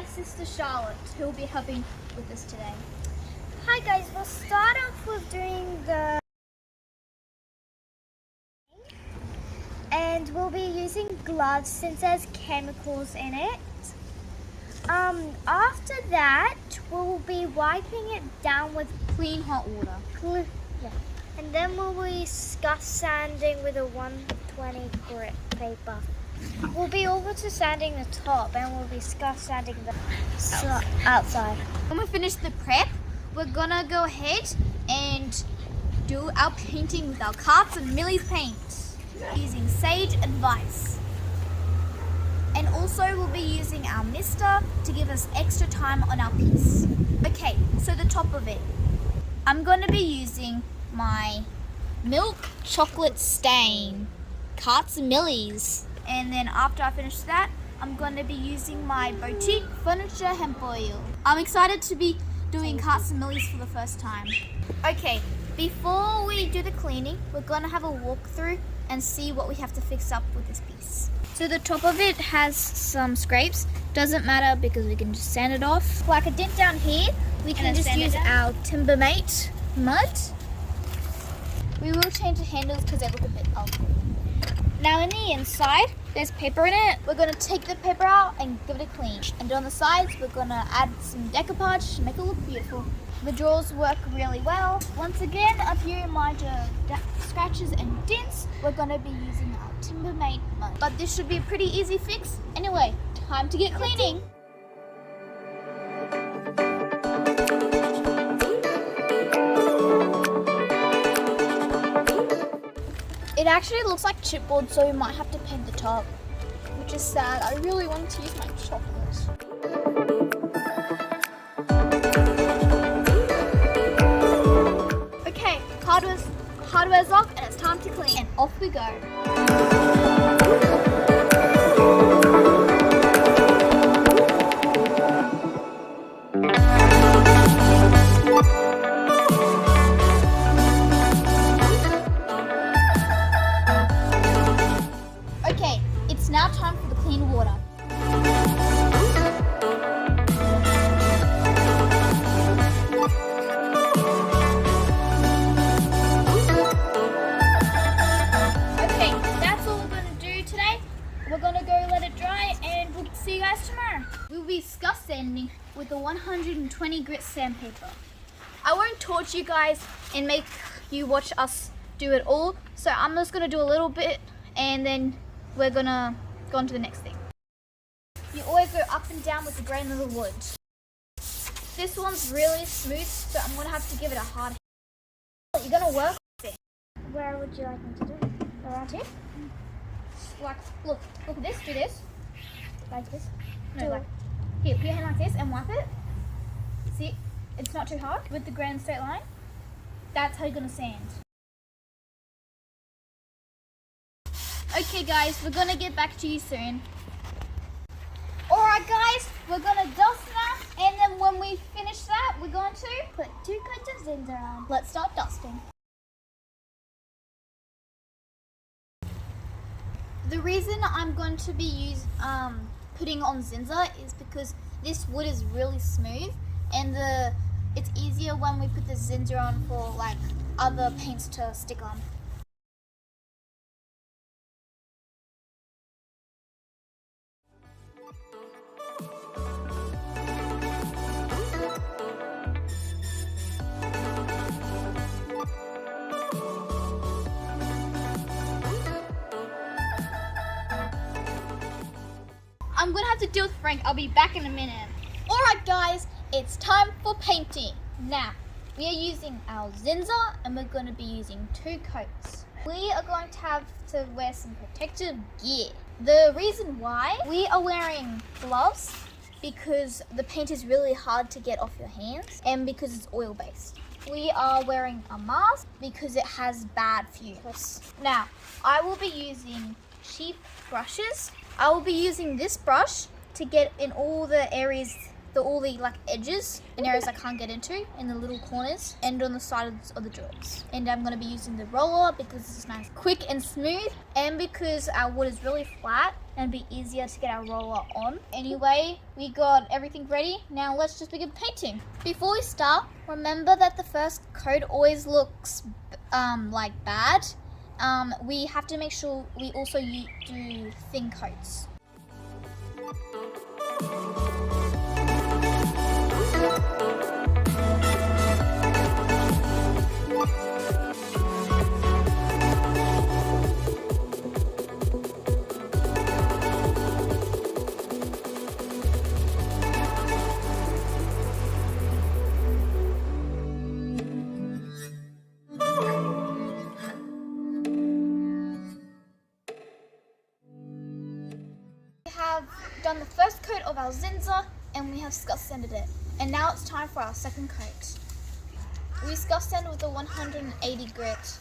sister Charlotte, who will be helping with this today. Hi guys, we'll start off with doing the... And we'll be using gloves since there's chemicals in it. After that, we'll be wiping it down with Clean hot water. yeah. And then we'll be scuff sanding with a 120 grit paper. We'll be also sanding the top and we'll be scuff sanding the outside. When we finish the prep, we're gonna go ahead and do our painting with our Carts and Millie's paint using sage advice. And also we'll be using our mister to give us extra time on our piece. Okay, so the top of it. I'm gonna be using my milk chocolate stain Carts and Millie's. And then after I finish that, I'm going to be using my boutique furniture hemp oil. I'm excited to be doing Carts and Millie's for the first time. Okay, before we do the cleaning, we're going to have a walkthrough and see what we have to fix up with this piece. So the top of it has some scrapes. Doesn't matter because we can just sand it off. Like a dent down here, we can just use our Timbermate mud. We will change the handles because they look a bit ugly. Now in the inside, there's paper in it. We're going to take the paper out and give it a clean. And on the sides, we're going to add some decoupage to make it look beautiful. The drawers work really well. Once again, a few minor scratches and dents, we're going to be using our Timbermate mud. But this should be a pretty easy fix. Anyway, time to get cleaning. It actually looks like chipboard, so we might have to paint the top, which is sad. I really wanted to use my chocolates. Okay, hardware's off and it's time to clean. And off we go. It's now time for the clean water. Okay, that's all we're going to do today. We're going to go let it dry and we'll see you guys tomorrow. We'll be scuff sanding with the 120 grit sandpaper. I won't torture you guys and make you watch us do it all, so I'm just going to do a little bit and then we're gonna go on to the next thing. You always go up and down with the grain of the wood. This one's really smooth, so I'm gonna have to give it a hard hand. You're gonna work with it. Where would you like me to do it? Around here? Like, look at this, do this. Like this. No, like, here, put your hand like this and wipe it. See, it's not too hard with the grain straight line. That's how you're gonna sand. Okay guys, we're gonna get back to you soon. Alright guys, we're gonna dust that, and then when we finish that, we're going to put 2 coats of Zinzer on. Let's start dusting. The reason I'm going to be putting on Zinzer is because this wood is really smooth, and it's easier when we put the Zinzer on for like other paints to stick on. I'm gonna have to deal with Frank. I'll be back in a minute. Alright guys, it's time for painting. Now, we are using our Zinzer and we're gonna be using 2 coats. We are going to have to wear some protective gear. The reason why we are wearing gloves because the paint is really hard to get off your hands and because it's oil based. We are wearing a mask because it has bad fumes. Now, I will be using cheap brushes. I will be using this brush to get in all the areas, all the like edges and areas I can't get into, in the little corners and on the sides of the drawers. And I'm going to be using the roller because it's nice, quick and smooth, and because our wood is really flat and be easier to get our roller on. Anyway, we got everything ready. Now let's just begin painting. Before we start, remember that the first coat always looks like bad. We have to make sure we also do thin coats. Have done the first coat of our Zinza and we have scuff sanded it. And now it's time for our second coat. We scuff sand with a 180 grit.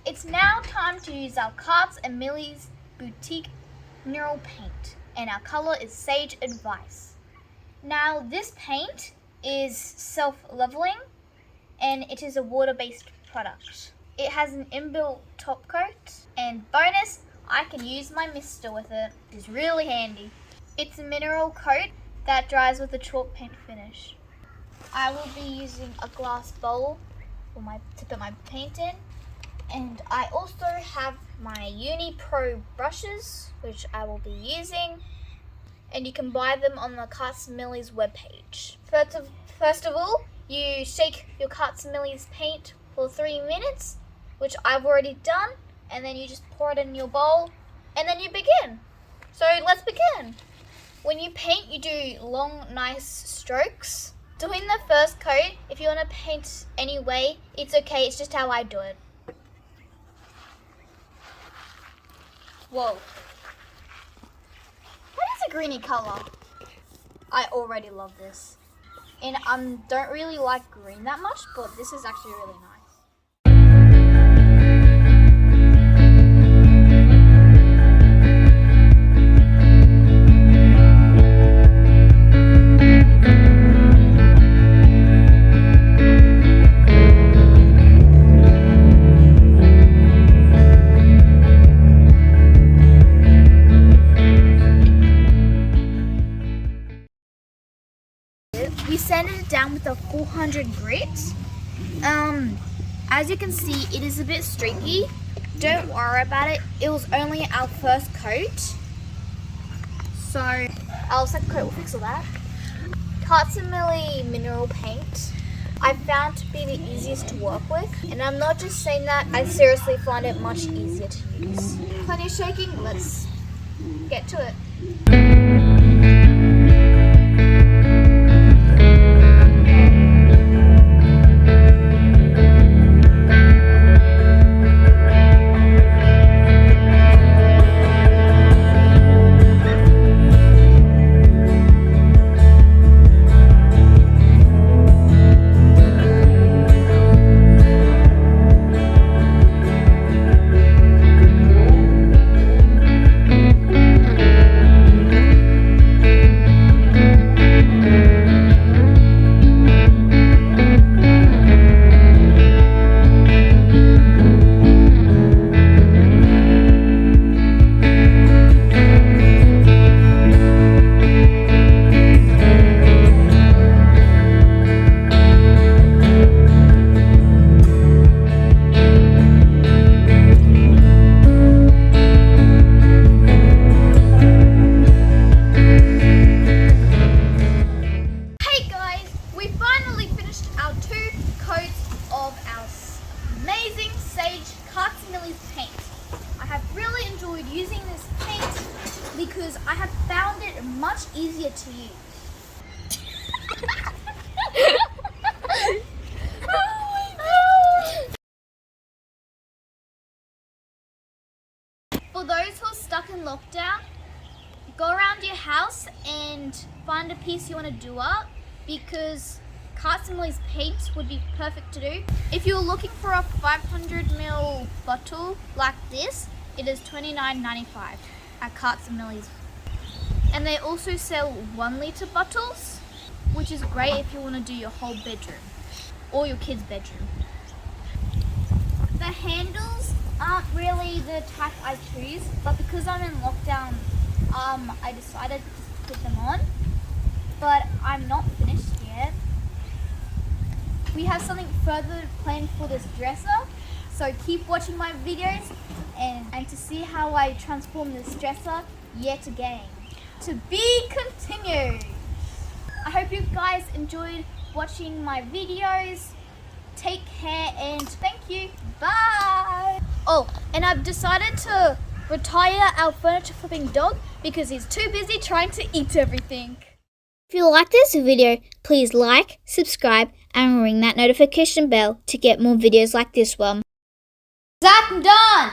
It's now time to use our Carts and Millie's Boutique Mineral Paint, and our color is Sage Advice. Now this paint is self-leveling and it is a water-based product. It has an inbuilt top coat, and bonus, I can use my mister with it. It's really handy. It's a mineral coat that dries with a chalk paint finish. I will be using a glass bowl to put my paint in. And I also have my Uni Pro brushes, which I will be using, and you can buy them on the Carts and Millie's webpage. First of all, you shake your Carts and Millie's paint for 3 minutes, which I've already done, and then you just pour it in your bowl, and then you begin. So let's begin. When you paint, you do long, nice strokes. Doing the first coat, if you want to paint anyway, it's okay, it's just how I do it. Whoa. What is a greeny color? I already love this. And I don't really like green that much, but this is actually really nice. We sanded it down with a 400 grit. As you can see, it is a bit streaky. Don't worry about it. It was only our first coat. So our second coat will fix all that. Carts and Millie mineral paint I found to be the easiest to work with. And I'm not just saying that, I seriously find it much easier to use. Plenty of shaking, let's get to it. Using this paint because I have found it much easier to use. lockdown, go around your house and find a piece you want to do up, because Carts and Millie's paint would be perfect to do. If you're looking for a 500ml bottle like this, it is $29.95 at Carts and Millie's. And they also sell 1 litre bottles, which is great if you want to do your whole bedroom or your kid's bedroom. The handles aren't really the type I choose, but because I'm in lockdown, I decided to put them on, but I'm not finished yet. We have something further planned for this dresser, so keep watching my videos and to see how I transform this dresser yet again. To be continued. I hope you guys enjoyed watching my videos. Take care and thank you. Bye. Oh, and I've decided to retire our furniture flipping dog because he's too busy trying to eat everything. If you like this video, please like, subscribe, and ring that notification bell to get more videos like this one. That done.